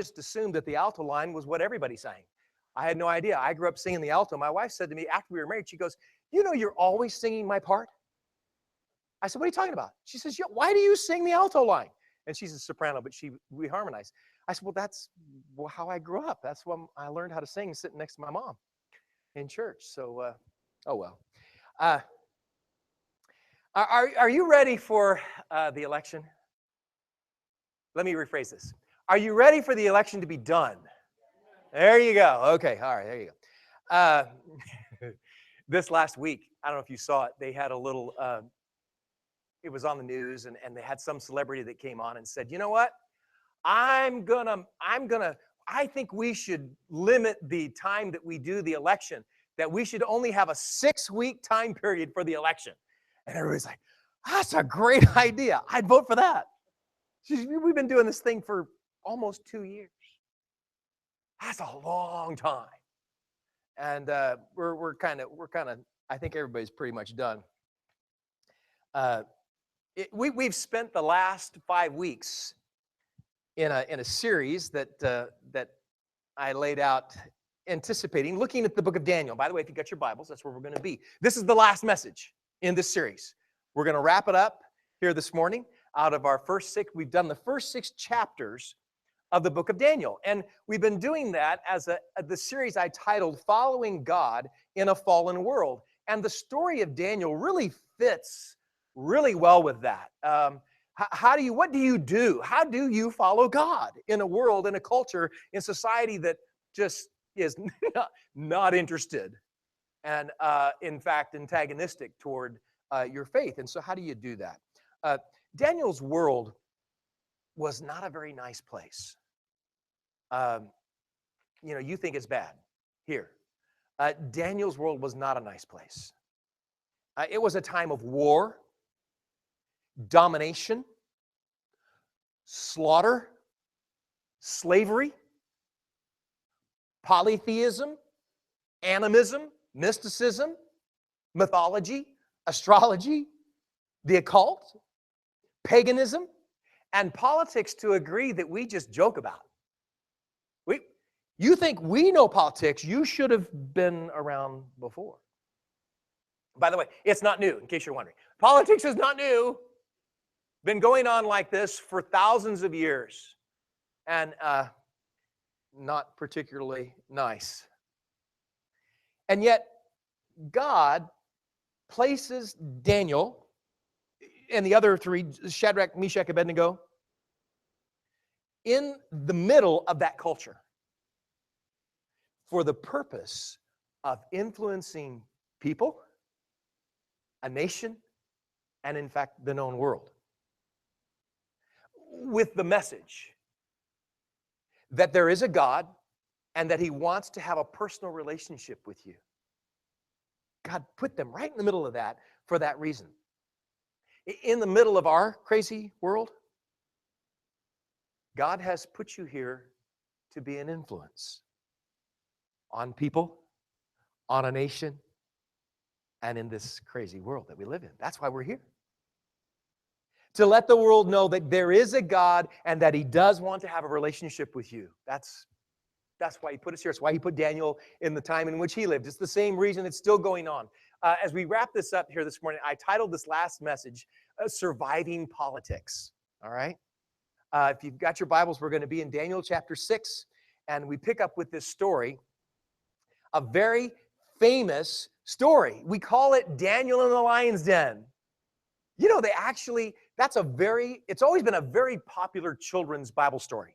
just assumed that the alto line was what everybody sang. I had no idea. I grew up singing the alto. My wife said to me after we were married, she goes, "You know, you're always singing my part." I said, "What are you talking about?" She says, "Yeah, why do you sing the alto line?" And she's a soprano, but we harmonize. I said, "Well, that's how I grew up. That's when I learned how to sing sitting next to my mom in church." So, oh well. Uh, are you ready for the election? Let me rephrase this. Are you ready for the election to be done? There you go. Okay, all right, there you go. This last week, I don't know if you saw it, they had a little, it was on the news, and they had some celebrity that came on and said, "You know what? I think we should limit the time that we do the election, that we should only have a 6-week time period for the election." And everybody's like, "That's a great idea. I'd vote for that." We've been doing this thing for almost 2 years. That's a long time. And we're kind of, I think everybody's pretty much done. We've spent the last 5 weeks in a series that I laid out, anticipating, looking at the book of Daniel. By the way, if you got your Bibles, that's where we're going to be. This is the last message in this series. We're going to wrap it up here this morning. Out of our first 6, we've done the first 6 chapters of the book of Daniel. And we've been doing that as the series I titled Following God in a Fallen World. And the story of Daniel really fits really well with that. What do you do? How do you follow God in a world, in a culture, in society that just is not interested and, in fact, antagonistic toward your faith? And so how do you do that? Daniel's world was not a very nice place. You think it's bad. Here. Daniel's world was not a nice place. It was a time of war, domination, slaughter, slavery, polytheism, animism, mysticism, mythology, astrology, the occult, paganism, and politics to a degree that we just joke about. You think we know politics, you should have been around before. By the way, it's not new, in case you're wondering. Politics is not new. Been going on like this for thousands of years, and not particularly nice. And yet, God places Daniel and the other 3, Shadrach, Meshach, Abednego, in the middle of that culture for the purpose of influencing people, a nation, and in fact, the known world, with the message that there is a God and that He wants to have a personal relationship with you. God put them right in the middle of that for that reason. In the middle of our crazy world, God has put you here to be an influence on people, on a nation, and in this crazy world that we live in. That's why we're here. To let the world know that there is a God and that He does want to have a relationship with you. That's why He put us here. It's why He put Daniel in the time in which he lived. It's the same reason it's still going on. As we wrap this up here this morning, I titled this last message, Surviving Politics. All right? If you've got your Bibles, we're going to be in Daniel chapter 6, and we pick up with this story, a very famous story. We call it Daniel in the Lion's Den. You know, it's always been a very popular children's Bible story.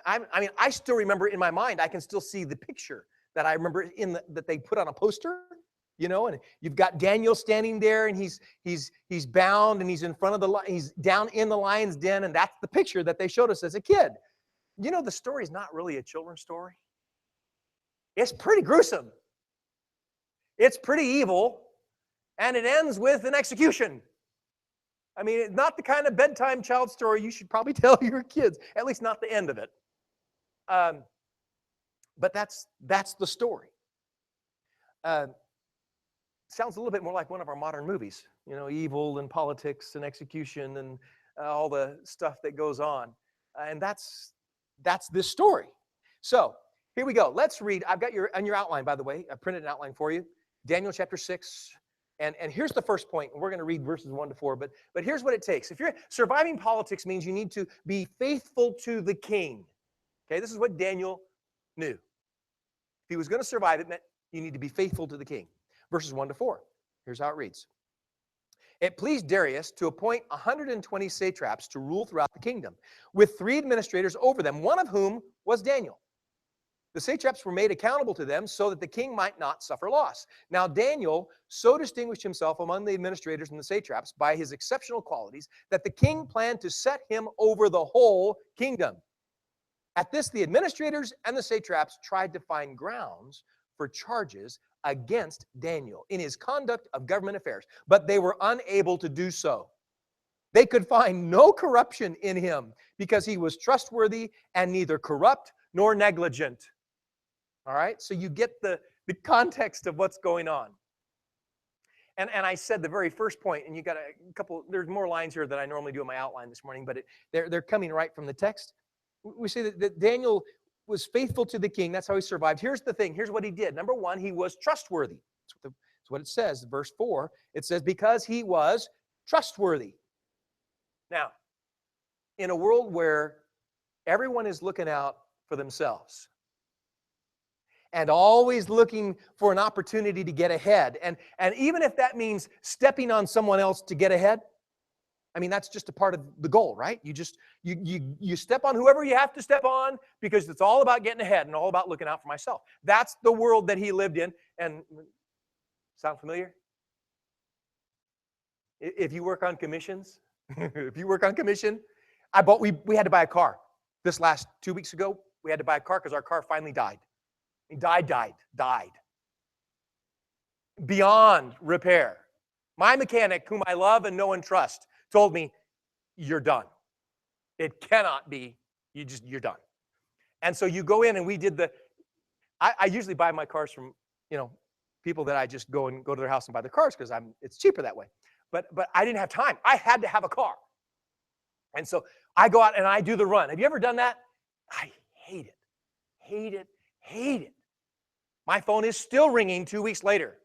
I still remember in my mind, I can still see the picture that I remember that they put on a poster, and you've got Daniel standing there, and he's bound, and he's in front of he's down in the lion's den, and that's the picture that they showed us as a kid. The story is not really a children's story. It's pretty gruesome. It's pretty evil, and it ends with an execution. I mean, it's not the kind of bedtime child story you should probably tell your kids, at least not the end of it. But that's the story. Sounds a little bit more like one of our modern movies, evil and politics and execution and all the stuff that goes on. And that's that's this story. So here we go. Let's read. I've got on your outline, by the way. I printed an outline for you. Daniel chapter 6. And here's the first point. We're going to read verses 1 to 4. But here's what it takes. If you're surviving politics means you need to be faithful to the king. Okay, this is what Daniel knew. If he was going to survive, it meant you need to be faithful to the king. Verses 1 to 4. Here's how it reads. It pleased Darius to appoint 120 satraps to rule throughout the kingdom, with 3 administrators over them, one of whom was Daniel. The satraps were made accountable to them so that the king might not suffer loss. Now Daniel so distinguished himself among the administrators and the satraps by his exceptional qualities that the king planned to set him over the whole kingdom. At this, the administrators and the satraps tried to find grounds for charges against Daniel in his conduct of government affairs, but they were unable to do so. They could find no corruption in him because he was trustworthy and neither corrupt nor negligent. All right, so you get the context of what's going on. And I said the very first point, and you got a couple, there's more lines here than I normally do in my outline this morning, but they're coming right from the text. We say that Daniel was faithful to the king. That's how he survived. Here's the thing. Here's what he did. Number one, he was trustworthy. That's what it says. Verse 4, it says, because he was trustworthy. Now, in a world where everyone is looking out for themselves and always looking for an opportunity to get ahead, and even if that means stepping on someone else to get ahead, I mean, that's just a part of the goal, right? You step on whoever you have to step on because it's all about getting ahead and all about looking out for myself. That's the world that he lived in. And sound familiar? If you work on commissions, if you work on commission, we had to buy a car. This last 2 weeks ago, we had to buy a car because our car finally died. Died. Beyond repair. My mechanic, whom I love and know and trust, told me, you're done. It cannot be, you're done. And so you go in and we did I usually buy my cars from, people that I just go to their house and buy their cars because it's cheaper that way. But I didn't have time. I had to have a car. And so I go out and I do the run. Have you ever done that? I hate it. Hate it. Hate it. My phone is still ringing 2 weeks later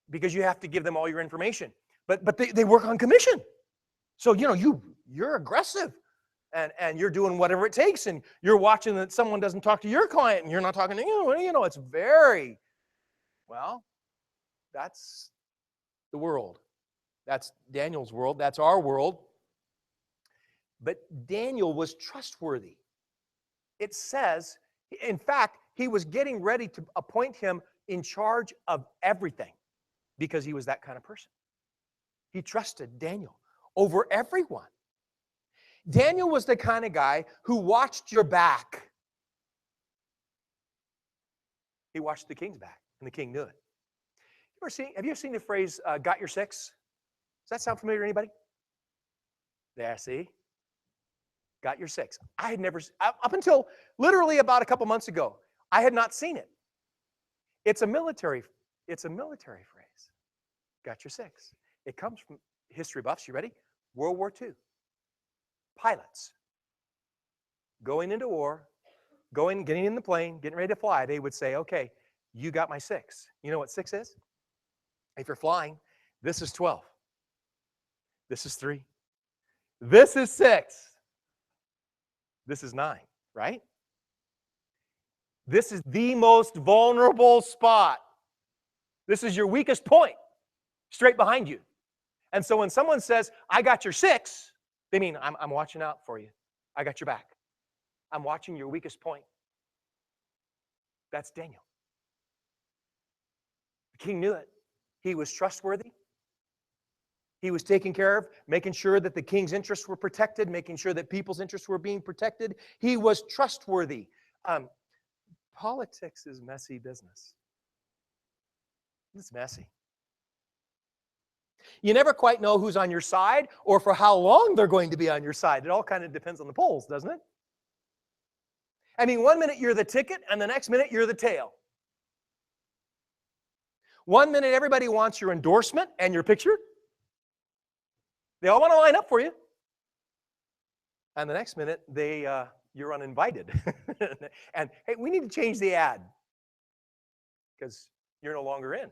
because you have to give them all your information. But they work on commission. So, you're aggressive and you're doing whatever it takes and you're watching that someone doesn't talk to your client and you're not talking to you. It's very, that's the world. That's Daniel's world. That's our world. But Daniel was trustworthy. It says, in fact, he was getting ready to appoint him in charge of everything because he was that kind of person. He trusted Daniel over everyone. Daniel was the kind of guy who watched your back. He watched the king's back, and the king knew it. Have you ever seen the phrase, got your six? Does that sound familiar to anybody? There, see? Got your six. I had never, up until literally about a couple months ago, I had not seen it. It's a military phrase. Got your six. It comes from history buffs. You ready? World War II. Pilots going into war, getting in the plane, getting ready to fly, they would say, okay, you got my six. You know what six is? If you're flying, this is 12. This is 3. This is 6. This is 9, right? This is the most vulnerable spot. This is your weakest point, straight behind you. And so when someone says, I got your 6, they mean, I'm watching out for you. I got your back. I'm watching your weakest point. That's Daniel. The king knew it. He was trustworthy. He was taken care of, making sure that the king's interests were protected, making sure that people's interests were being protected. He was trustworthy. Politics is messy business. It's messy. You never quite know who's on your side or for how long they're going to be on your side. It all kind of depends on the polls, doesn't it? I mean, 1 minute you're the ticket and the next minute you're the tail. 1 minute everybody wants your endorsement and your picture. They all want to line up for you. And the next minute they you're uninvited. And hey, we need to change the ad because you're no longer in.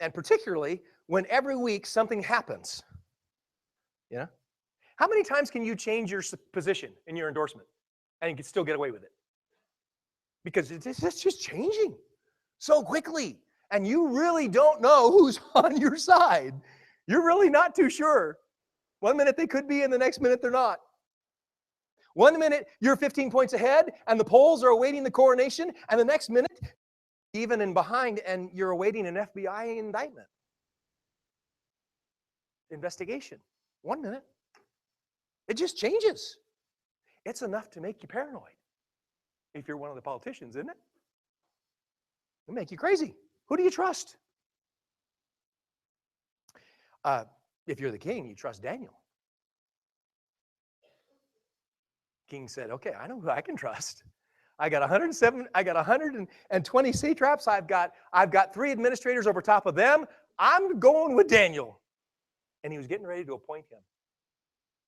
And particularly when every week something happens. You know? How many times can you change your position in your endorsement and you can still get away with it? Because it's just changing so quickly. And you really don't know who's on your side. You're really not too sure. One minute they could be, and the next minute they're not. One minute you're 15 points ahead, and the polls are awaiting the coronation, and the next minute, even in behind, and you're awaiting an FBI indictment. Investigation. 1 minute. It just changes. It's enough to make you paranoid. If you're one of the politicians, isn't it? It'll make you crazy. Who do you trust? If you're the king, you trust Daniel. King said, okay, I know who I can trust. I got 120 satraps. I've got 3 administrators over top of them. I'm going with Daniel. And he was getting ready to appoint him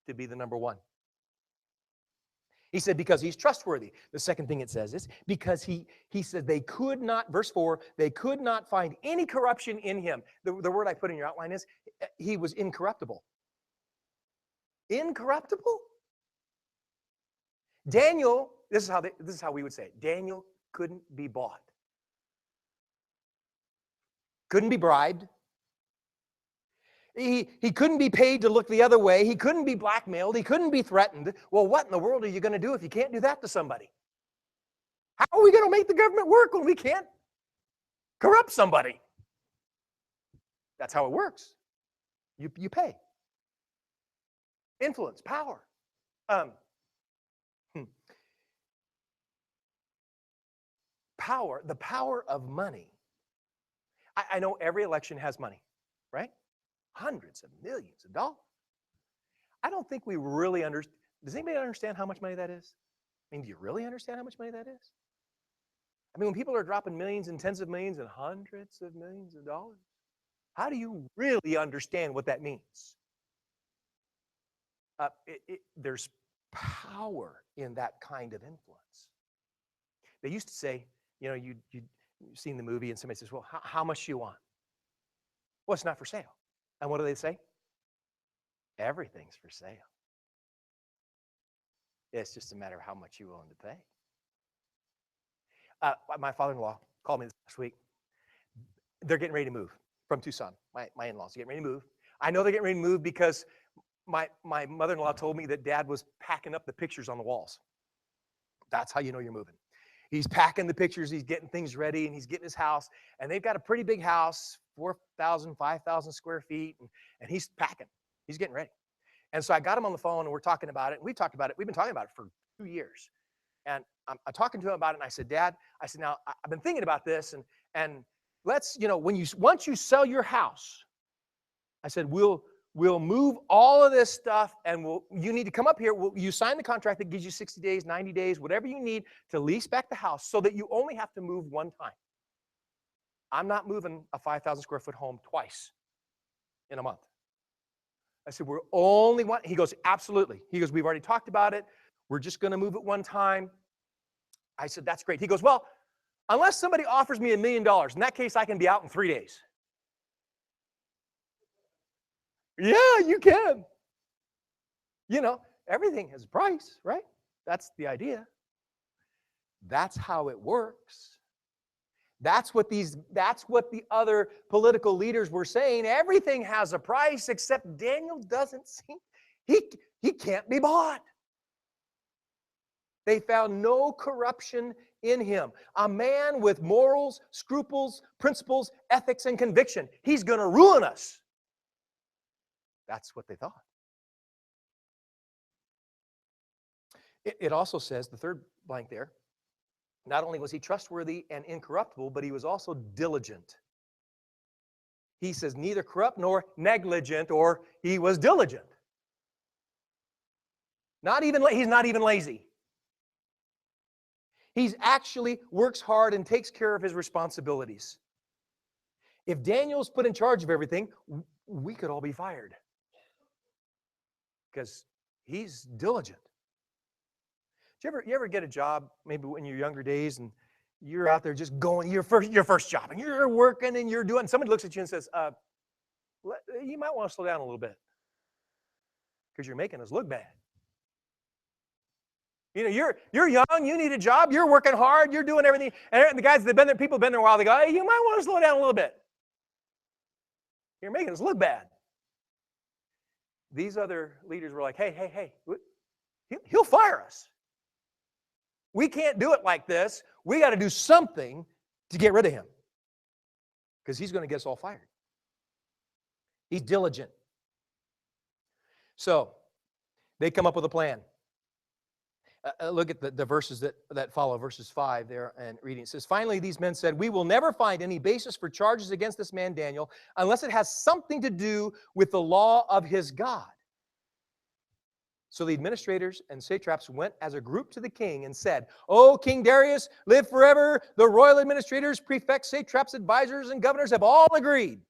to be the number 1. He said, because he's trustworthy. The second thing it says is, because he said they could not, verse 4, they could not find any corruption in him. The word I put in your outline is, he was incorruptible. Incorruptible? Daniel, this is how we would say it. Daniel couldn't be bought. Couldn't be bribed. He couldn't be paid to look the other way. He couldn't be blackmailed. He couldn't be threatened. Well, what in the world are you going to do if you can't do that to somebody? How are we going to make the government work when we can't corrupt somebody? That's how it works. You pay. Influence, power. Power, the power of money. I know every election has money, right? Hundreds of millions of dollars. I don't think we really understand. Does anybody understand how much money that is? I mean, do you really understand how much money that is? I mean, when people are dropping millions and tens of millions and hundreds of millions of dollars, how do you really understand what that means? There's power in that kind of influence. They used to say, you know, you've seen the movie and somebody says, well, how much do you want? Well, it's not for sale. And what do they say? Everything's for sale. It's just a matter of how much you're willing to pay. My father-in-law called me this last week. They're getting ready to move from Tucson. My in-laws are getting ready to move. I know they're getting ready to move because my mother-in-law told me that Dad was packing up the pictures on the walls. That's how you know you're moving. He's packing the pictures, he's getting things ready, and he's getting his house. And they've got a pretty big house, 4,000, 5,000 square feet, and he's packing. He's getting ready. And so I got him on the phone, and we're talking about it. And we talked about it. We've been talking about it for 2 years. And I'm talking to him about it, and I said, Dad, I said, now, I've been thinking about this, and let's, you know, once you sell your house, I said, we'll move all of this stuff, and you need to come up here. You sign the contract that gives you 60 days, 90 days, whatever you need to lease back the house so that you only have to move one time. I'm not moving a 5,000 square foot home twice in a month. I said, we're only one. He goes, absolutely. He goes, we've already talked about it. We're just going to move it one time. I said, that's great. He goes, well, unless somebody offers me $1 million, in that case, I can be out in 3 days. Yeah, you can. You know, everything has a price, right? That's the idea. That's how it works. That's what the other political leaders were saying. Everything has a price, except Daniel doesn't seem, he can't be bought. They found no corruption in him. A man with morals, scruples, principles, ethics, and conviction. He's going to ruin us. That's what they thought. It also says, the third blank there, not only was he trustworthy and incorruptible, but he was also diligent. He says neither corrupt nor negligent, or he was diligent. He's not even lazy. He's actually works hard and takes care of his responsibilities. If Daniel's put in charge of everything, we could all be fired. Because He's diligent. You ever get a job, maybe in your younger days, and you're out there just going, your first job, and you're working and you're doing, somebody looks at you and says, you might want to slow down a little bit because you're making us look bad. You know, you're young, you need a job, you're working hard, you're doing everything. And the guys that have been there, people have been there a while, they go, hey, you might want to slow down a little bit. You're making us look bad. These other leaders were like, hey, he'll fire us. We can't do it like this. We got to do something to get rid of him because he's going to get us all fired. He's diligent. So they come up with a plan. Look at the verses that follow, verses 5 there and reading. It says, finally, these men said, we will never find any basis for charges against this man Daniel unless it has something to do with the law of his God. So the administrators and satraps went as a group to the king and said, O King Darius, live forever. The royal administrators, prefects, satraps, advisors, and governors have all agreed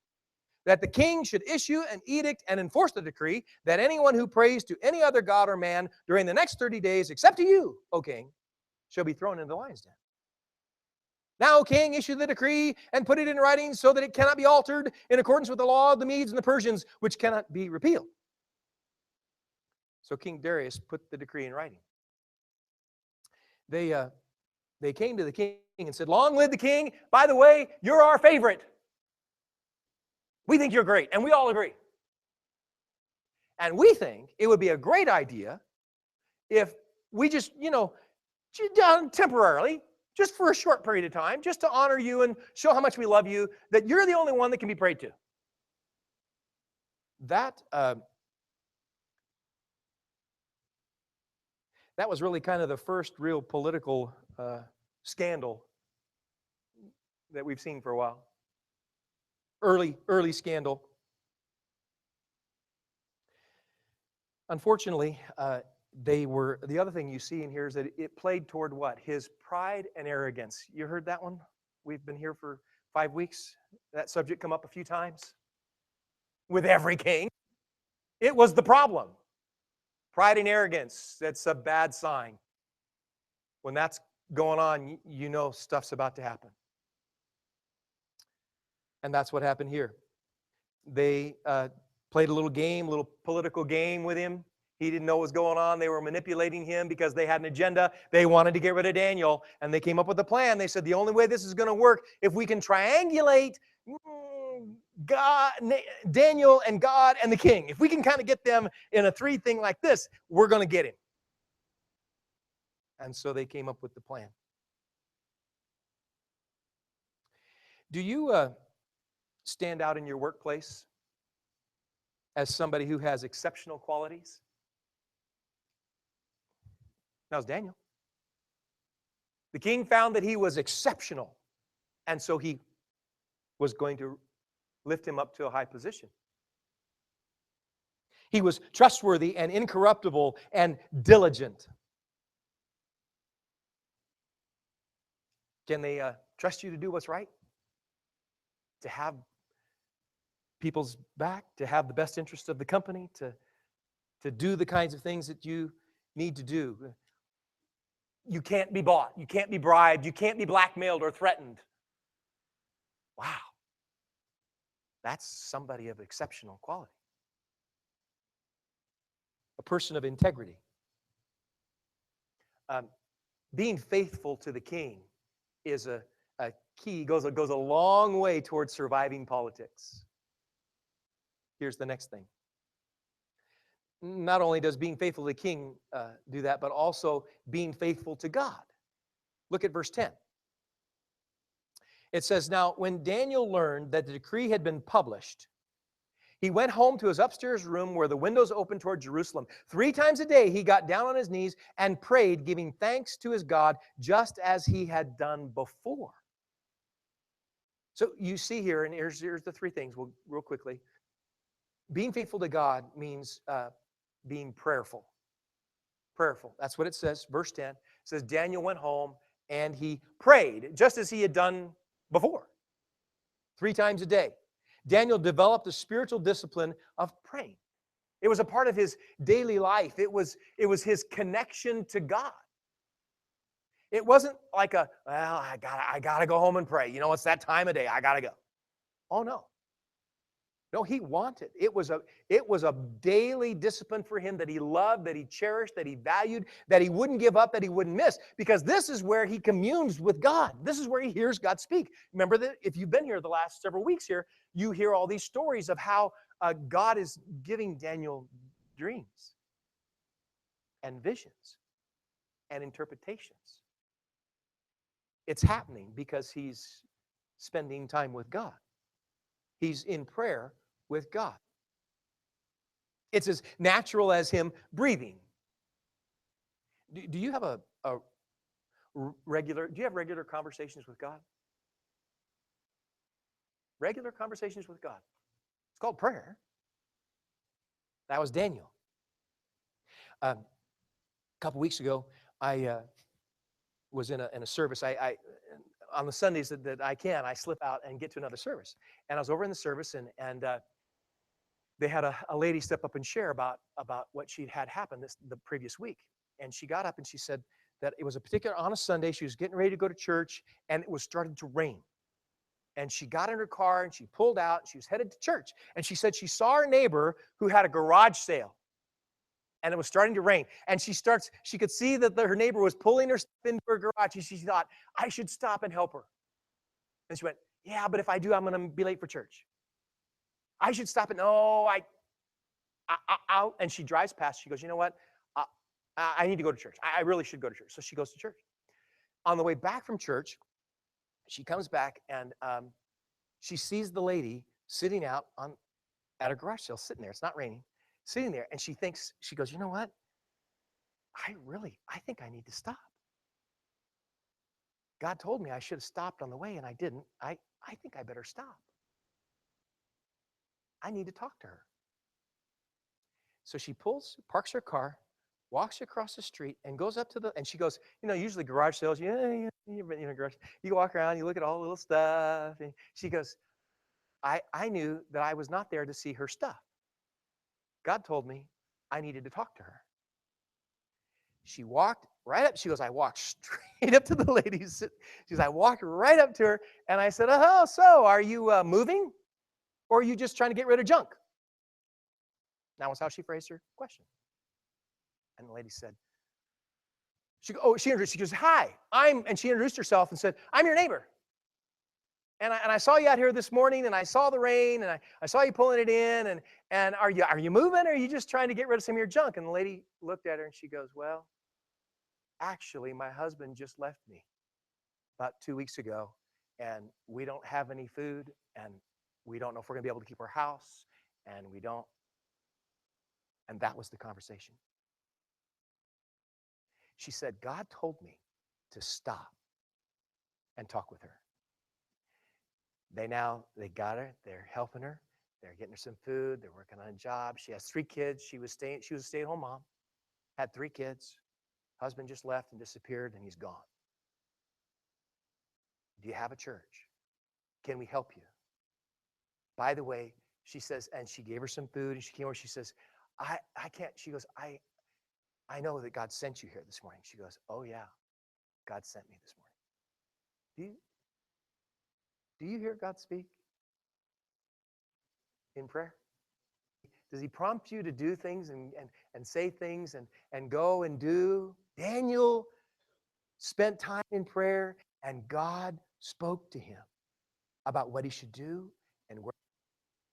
that the king should issue an edict and enforce the decree that anyone who prays to any other god or man during the next 30 days, except to you, O king, shall be thrown into the lion's den. Now, O king, issue the decree and put it in writing so that it cannot be altered in accordance with the law of the Medes and the Persians, which cannot be repealed. So King Darius put the decree in writing. They came to the king and said, long live the king. By the way, you're our favorite. We think you're great, and we all agree. And we think it would be a great idea if we just, temporarily, just for a short period of time, just to honor you and show how much we love you, that you're the only one that can be prayed to. That was really kind of the first real political scandal that we've seen for a while. Early scandal. Unfortunately, the other thing you see in here is that it played toward what? His pride and arrogance. You heard that one? We've been here for 5 weeks. That subject come up a few times. With every king. It was the problem. Pride and arrogance, that's a bad sign. When that's going on, you know stuff's about to happen. And that's what happened here. They played a little political game with him. He didn't know what was going on. They were manipulating him because they had an agenda. They wanted to get rid of Daniel, and they came up with a plan. They said, the only way this is going to work, if we can triangulate God, Daniel and God and the king. If we can kind of get them in a three thing like this, we're going to get him. And so they came up with the plan. Do you stand out in your workplace as somebody who has exceptional qualities? That was Daniel. The king found that he was exceptional, and so he was going to lift him up to a high position. He was trustworthy and incorruptible and diligent. Can they trust you to do what's right? To have people's back, to have the best interest of the company, to do the kinds of things that you need to do. You can't be bought. You can't be bribed. You can't be blackmailed or threatened. Wow. That's somebody of exceptional quality. A person of integrity. Being faithful to the king is a key, goes a long way towards surviving politics. Here's the next thing. Not only does being faithful to the king do that, but also being faithful to God. Look at verse 10. It says, now, when Daniel learned that the decree had been published, he went home to his upstairs room where the windows opened toward Jerusalem. 3 times a day he got down on his knees and prayed, giving thanks to his God, just as he had done before. So you see here, and here's the 3 things real quickly. Being faithful to God means being prayerful. Prayerful. That's what it says. Verse 10 says, Daniel went home and he prayed, just as he had done before. 3 times a day. Daniel developed the spiritual discipline of praying. It was a part of his daily life. It was his connection to God. It wasn't like well, I gotta go home and pray. You know, it's that time of day. I gotta go. Oh no. No, he wanted. It was a daily discipline for him that he loved, that he cherished, that he valued, that he wouldn't give up, that he wouldn't miss. Because this is where he communes with God. This is where he hears God speak. Remember that if you've been here the last several weeks here, you hear all these stories of how God is giving Daniel dreams and visions and interpretations. It's happening because he's spending time with God. He's in prayer with God. It's as natural as him breathing. Do you have do you have regular conversations with God? Regular conversations with God. It's called prayer. That was Daniel. A couple weeks ago, I was in a service. I on the Sundays that I slip out and get to another service. And I was over in the service, and they had a lady step up and share about what she'd had happen the previous week. And she got up and she said that it was on a Sunday, she was getting ready to go to church, and it was starting to rain. And she got in her car and she pulled out, and she was headed to church. And she said she saw her neighbor who had a garage sale. And it was starting to rain. And she could see that her neighbor was pulling her stuff into her garage. And she thought, I should stop and help her. And she went, yeah, but if I do, I'm going to be late for church. I should stop and, no, I'll. And she drives past. She goes, you know what? I need to go to church. I really should go to church. So she goes to church. On the way back from church, she comes back and she sees the lady sitting out at a garage sale, sitting there. It's not raining. Sitting there, and she goes, you know what? I think I need to stop. God told me I should have stopped on the way, and I didn't. I think I better stop. I need to talk to her. So she parks her car, walks across the street, and goes up to and she goes, usually garage sales, garage. You walk around, you look at all the little stuff, and she goes, I knew that I was not there to see her stuff. God told me I needed to talk to her. She walked right up. She goes, I walked straight up to the lady. She goes, I walked right up to her, and I said, oh, so are you moving, or are you just trying to get rid of junk? That was how she phrased her question. And the lady said, she goes, hi, and she introduced herself and said, I'm your neighbor. And I saw you out here this morning, and I saw the rain, and I saw you pulling it in, and are you moving, or are you just trying to get rid of some of your junk? And the lady looked at her, and she goes, well, actually, my husband just left me about 2 weeks ago, and we don't have any food, and we don't know if we're going to be able to keep our house, and we don't. And that was the conversation. She said, God told me to stop and talk with her. They got her, they're helping her, they're getting her some food, they're working on a job. She has 3 kids. She was a stay-at-home mom, had 3 kids. Husband just left and disappeared, and he's gone. Do you have a church? Can we help you? By the way, she says, and she gave her some food, and she came over, she says, I can't, she goes, I know that God sent you here this morning. She goes, oh yeah, God sent me this morning. Do you hear God speak in prayer? Does he prompt you to do things and say things and go and do? Daniel spent time in prayer, and God spoke to him about what he should do and where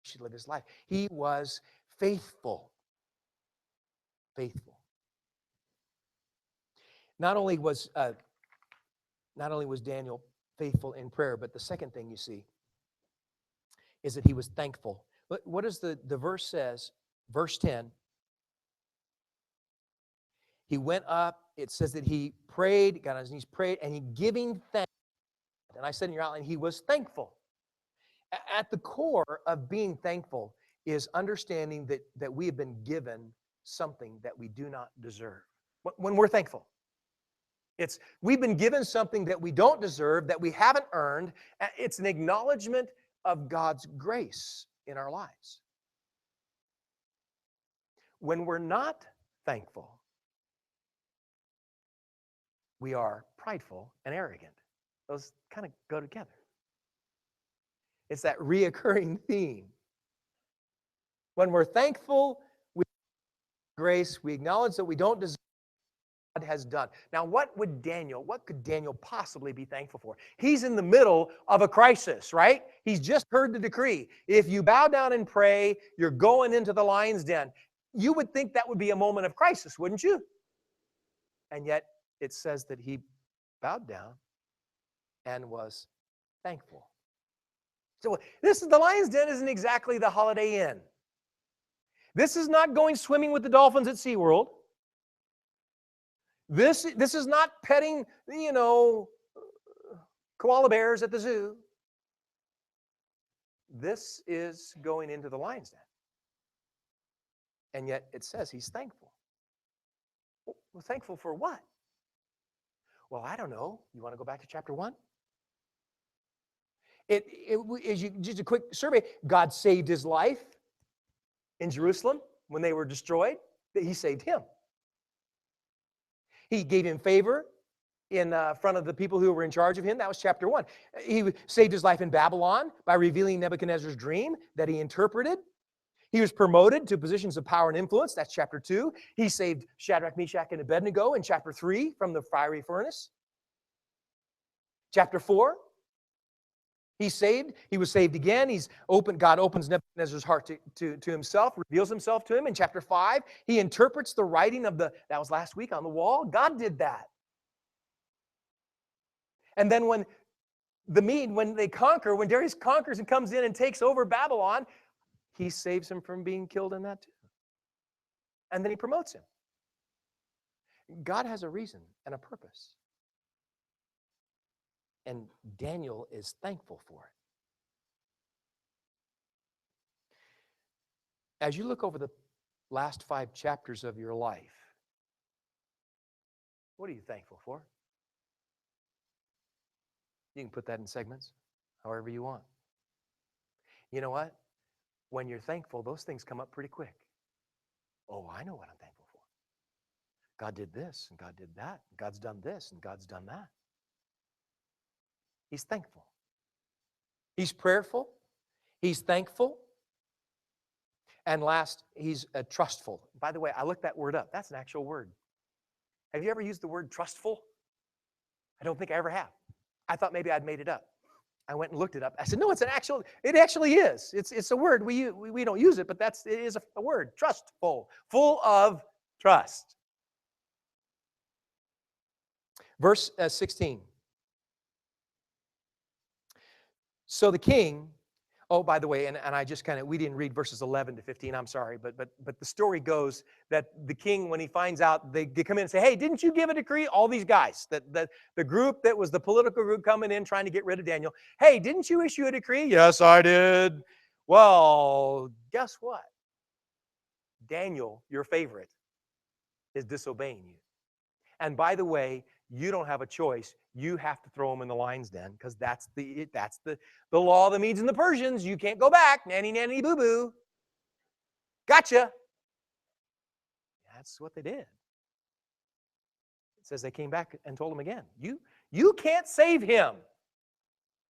he should live his life. He was faithful. Faithful. Not only was Daniel faithful in prayer, but the second thing you see is that he was thankful. What does the verse says? Verse 10. He went up. It says that he prayed, got on his knees, prayed, and he giving thanks. And I said in your outline, he was thankful. At the core of being thankful is understanding that we have been given something that we do not deserve. When we're thankful, we've been given something that we don't deserve, that we haven't earned. It's an acknowledgement of God's grace in our lives. When we're not thankful, we are prideful and arrogant. Those kind of go together. It's that reoccurring theme. When we're thankful, we grace, we acknowledge that we don't deserve what God has done. Now, what could Daniel possibly be thankful for? He's in the middle of a crisis, right? He's just heard the decree. If you bow down and pray, you're going into the lion's den. You would think that would be a moment of crisis, wouldn't you? And yet, it says that he bowed down and was thankful. So the lion's den isn't exactly the Holiday Inn. This is not going swimming with the dolphins at SeaWorld. This is not petting, koala bears at the zoo. This is going into the lion's den. And yet it says he's thankful. Well, thankful for what? Well, I don't know. You want to go back to chapter 1? Just a quick survey. God saved his life in Jerusalem when they were destroyed. He saved him. He gave him favor in front of the people who were in charge of him. That was chapter 1. He saved his life in Babylon by revealing Nebuchadnezzar's dream that he interpreted. He was promoted to positions of power and influence. That's chapter 2. He saved Shadrach, Meshach, and Abednego in chapter 3 from the fiery furnace. Chapter 4, he was saved again. God opens Nebuchadnezzar's heart to himself, reveals himself to him. In chapter 5, he interprets the writing that was last week on the wall. God did that. And then when Darius conquers and comes in and takes over Babylon, he saves him from being killed in that too. And then he promotes him. God has a reason and a purpose. And Daniel is thankful for it. As you look over the last 5 chapters of your life, what are you thankful for? You can put that in segments, however you want. You know what? When you're thankful, those things come up pretty quick. Oh, I know what I'm thankful for. God did this, and God did that. God's done this, and God's done that. He's thankful. He's prayerful. He's thankful. And last, he's trustful. By the way, I looked that word up. That's an actual word. Have you ever used the word trustful? I don't think I ever have. I thought maybe I'd made it up. I went and looked it up. I said, no, it actually is. It's a word. We don't use it, but it is a word. Trustful. Full of trust. Verse 16. So the king, by the way, and I just we didn't read verses 11 to 15, I'm sorry, but the story goes that the king, when he finds out, they come in and say, hey, didn't you give a decree? All these guys, the group that was the political group coming in trying to get rid of Daniel, hey, didn't you issue a decree? Yes, I did. Well, guess what? Daniel, your favorite, is disobeying you. And by the way, you don't have a choice. You have to throw him in the lion's den because that's the law of the Medes and the Persians. You can't go back. Nanny, nanny, boo-boo. Gotcha. That's what they did. It says they came back and told him again, you can't save him.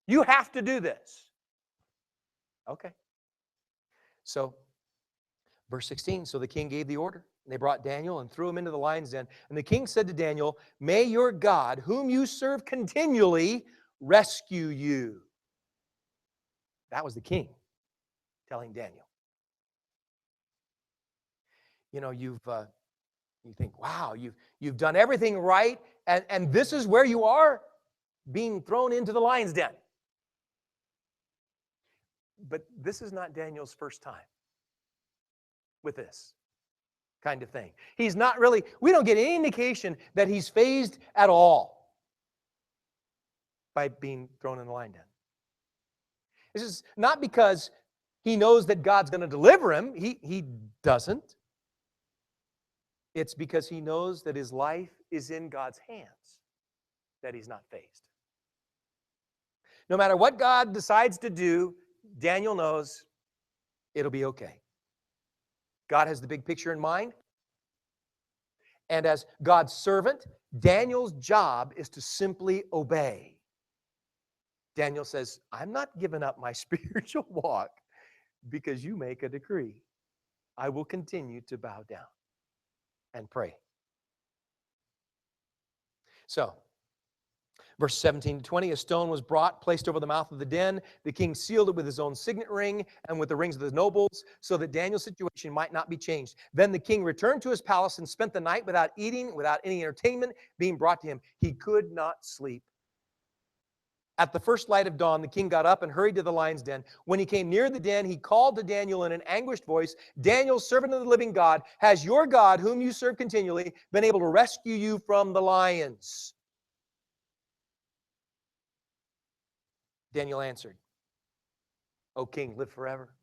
You have to do this. Okay. So, verse 16, so the king gave the order. And they brought Daniel and threw him into the lion's den. And the king said to Daniel, may your God, whom you serve continually, rescue you. That was the king telling Daniel. You think, wow, you've done everything right, and this is where you are, being thrown into the lion's den. But this is not Daniel's first time with this kind of thing. He's not really, we don't get any indication that he's fazed at all by being thrown in the lion den. This is not because he knows that God's going to deliver him. He doesn't. It's because he knows that his life is in God's hands that he's not fazed. No matter what God decides to do, Daniel knows it'll be okay. God has the big picture in mind. And as God's servant, Daniel's job is to simply obey. Daniel says, I'm not giving up my spiritual walk because you make a decree. I will continue to bow down and pray. So, verse 17 to 20, a stone was brought, placed over the mouth of the den. The king sealed it with his own signet ring and with the rings of the nobles, so that Daniel's situation might not be changed. Then the king returned to his palace and spent the night without eating, without any entertainment being brought to him. He could not sleep. At the first light of dawn, the king got up and hurried to the lion's den. When he came near the den, he called to Daniel in an anguished voice, Daniel, servant of the living God, has your God, whom you serve continually, been able to rescue you from the lions? Daniel answered, O king, live forever.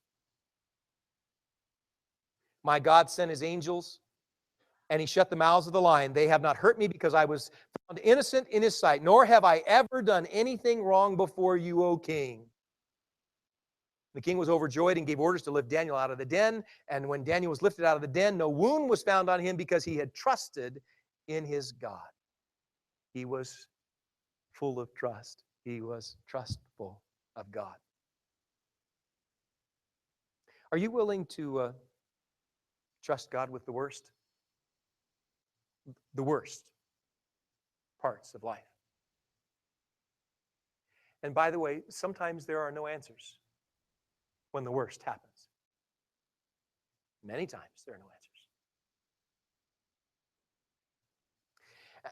My God sent his angels, and he shut the mouths of the lion. They have not hurt me because I was found innocent in his sight, nor have I ever done anything wrong before you, O king. The king was overjoyed and gave orders to lift Daniel out of the den. And when Daniel was lifted out of the den, no wound was found on him because he had trusted in his God. He was full of trust. He was trustful of God. Are you willing to trust God with the worst? The worst parts of life. And by the way, sometimes there are no answers when the worst happens. Many times there are no answers.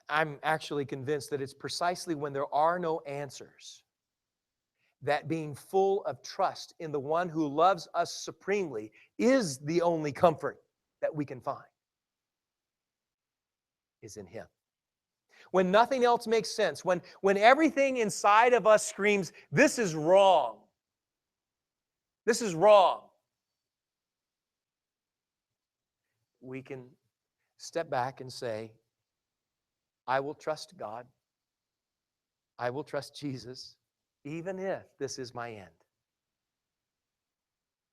I'm actually convinced that it's precisely when there are no answers that being full of trust in the one who loves us supremely is the only comfort that we can find, is in Him. When nothing else makes sense, when everything inside of us screams, this is wrong. This is wrong. We can step back and say, I will trust God. I will trust Jesus, even if this is my end.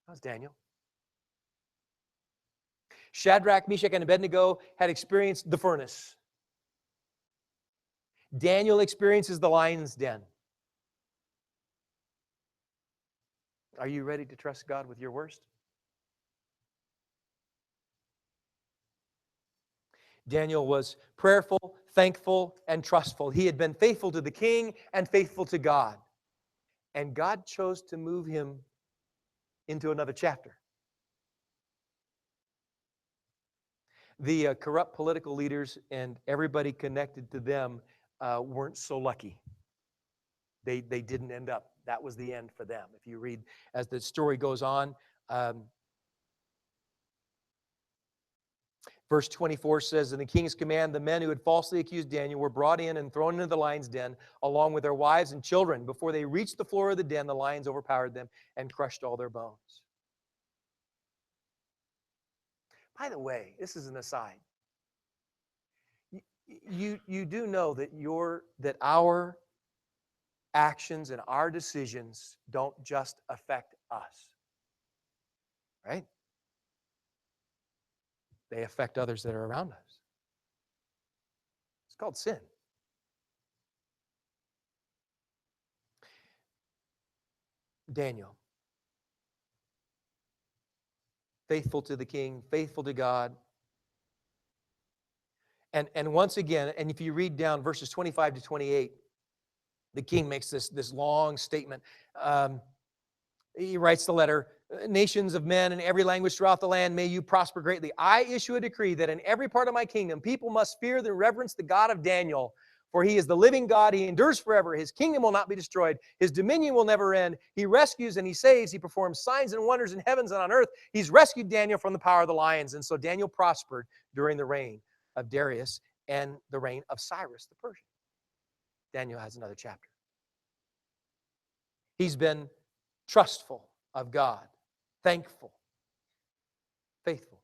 That was Daniel. Shadrach, Meshach, and Abednego had experienced the furnace. Daniel experiences the lion's den. Are you ready to trust God with your worst? Daniel was prayerful, thankful, and trustful. He had been faithful to the king and faithful to God. And God chose to move him into another chapter. The corrupt political leaders and everybody connected to them weren't so lucky. They didn't end up. That was the end for them. If you read as the story goes on, verse 24 says, in the king's command, the men who had falsely accused Daniel were brought in and thrown into the lion's den, along with their wives and children. Before they reached the floor of the den, the lions overpowered them and crushed all their bones. By the way, this is an aside. You do know that our actions and our decisions don't just affect us, right? They affect others that are around us. It's called sin. Daniel, faithful to the king, faithful to God. And once again, and if you read down verses 25 to 28, the king makes this long statement. He writes the letter, nations of men in every language throughout the land, may you prosper greatly. I issue a decree that in every part of my kingdom, people must fear and reverence the God of Daniel, for he is the living God. He endures forever. His kingdom will not be destroyed. His dominion will never end. He rescues and he saves. He performs signs and wonders in heavens and on earth. He's rescued Daniel from the power of the lions. And so Daniel prospered during the reign of Darius and the reign of Cyrus the Persian. Daniel has another chapter. He's been trustful of God, thankful, faithful.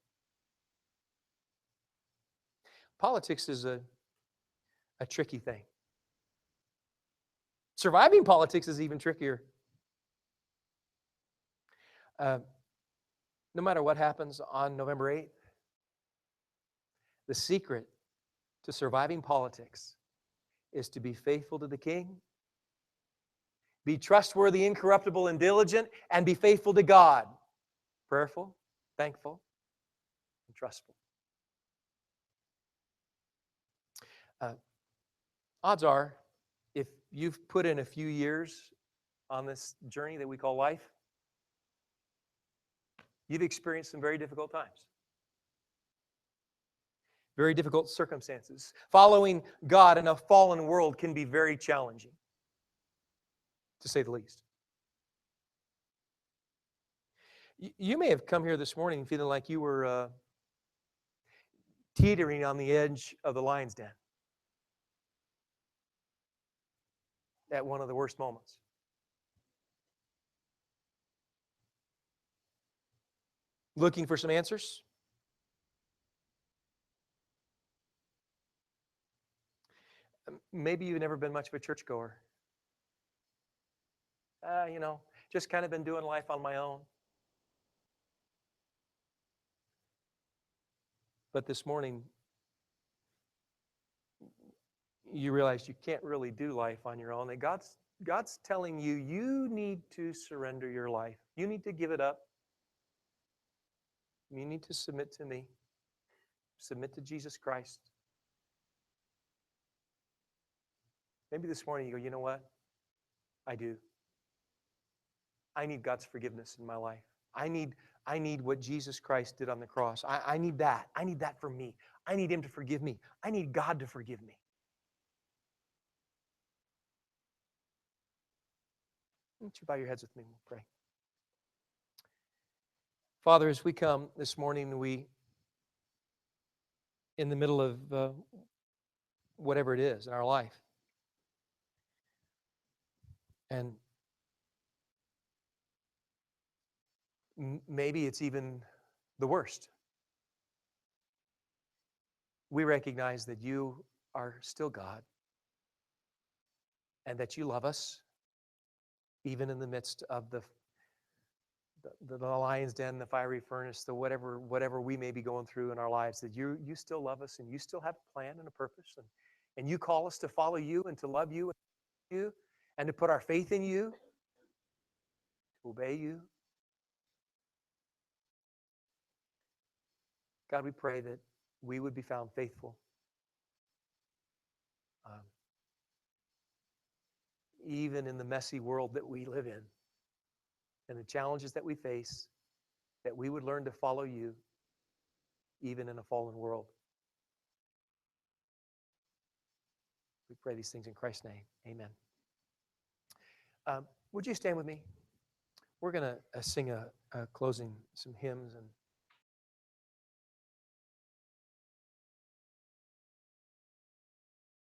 Politics is a tricky thing. Surviving politics is even trickier. no matter what happens on November 8th, the secret to surviving politics is to be faithful to the King, be trustworthy, incorruptible, and diligent, and be faithful to God. Prayerful, thankful, and trustful. Odds are, if you've put in a few years on this journey that we call life, you've experienced some very difficult times, very difficult circumstances. Following God in a fallen world can be very challenging, to say the least. You may have come here this morning feeling like you were teetering on the edge of the lion's den at one of the worst moments. Looking for some answers? Maybe you've never been much of a churchgoer. Just kind of been doing life on my own. But this morning, you realize you can't really do life on your own. That God's telling you, you need to surrender your life. You need to give it up. You need to submit to me. Submit to Jesus Christ. Maybe this morning you go, you know what? I do. I need God's forgiveness in my life. I need what Jesus Christ did on the cross. I need that. I need that for me. I need Him to forgive me. I need God to forgive me. Why don't you bow your heads with me and we'll pray. Father, as we come this morning, we, in the middle of whatever it is in our life, and maybe it's even the worst. We recognize that you are still God and that you love us even in the midst of the lion's den, the fiery furnace, the whatever we may be going through in our lives, that you still love us and you still have a plan and a purpose. And you call us to follow you and to love you and to put our faith in you, to obey you. God, we pray that we would be found faithful. Even in the messy world that we live in and the challenges that we face, that we would learn to follow you even in a fallen world. We pray these things in Christ's name. Amen. Would you stand with me? We're going to sing some hymns and